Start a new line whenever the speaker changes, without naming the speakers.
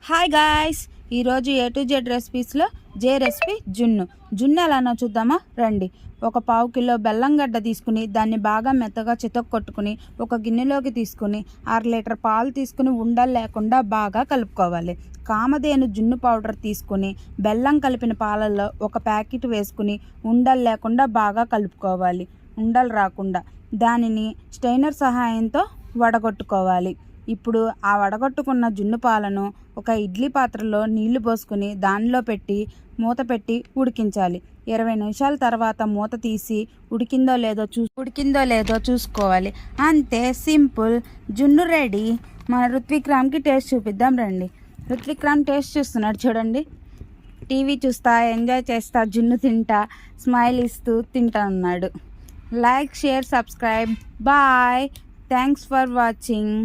Hi guys, ఈరోజు A to Z రెసిపీస్లో J recipe జున్ను ఎలానో చూద్దామా రండి. ఒక పావు కిలో బెల్లం గడ్డ తీసుకుని దాన్ని బాగా మెత్తగా చితక్కొట్టుకుని ఒక గిన్నెలోకి తీసుకుని 1/2 లీటర్ పాలు తీసుకుని ఉండలు లేకుండా బాగా కలుపుకోవాలి. కామధేను జున్ను పౌడర్ తీసుకుని బెల్లం కలిపిన పాలల్లో ఒక ప్యాకెట్ వేసుకుని ఉండలు లేకుండా బాగా కలుపుకోవాలి. ఉండలు రాకుండా దానిని స్ట్రైనర్ సహాయంతో వడగొట్టుకోవాలి. ఇప్పుడు ఆ వడగొట్టుకున్న జున్ను పాలను ఒక ఇడ్లీ పాత్రలో నీళ్లు పోసుకుని దానిలో పెట్టి మూత పెట్టి ఉడికించాలి. 20 నిమిషాల తర్వాత మూత తీసి ఉడికిందో లేదో చూసుకోవాలి. అంతే, సింపుల్, జున్ను రెడీ. మన రుత్విక్ రామ్కి టేస్ట్ చూపిద్దాం రండి. రుత్విక్ రామ్ టేస్ట్ చూస్తున్నాడు చూడండి. టీవీ చూస్తా ఎంజాయ్ చేస్తా జున్ను తింటా స్మైల్ ఇస్తూ తింటా అన్నాడు. Like, share, subscribe. Bye. Thanks for watching.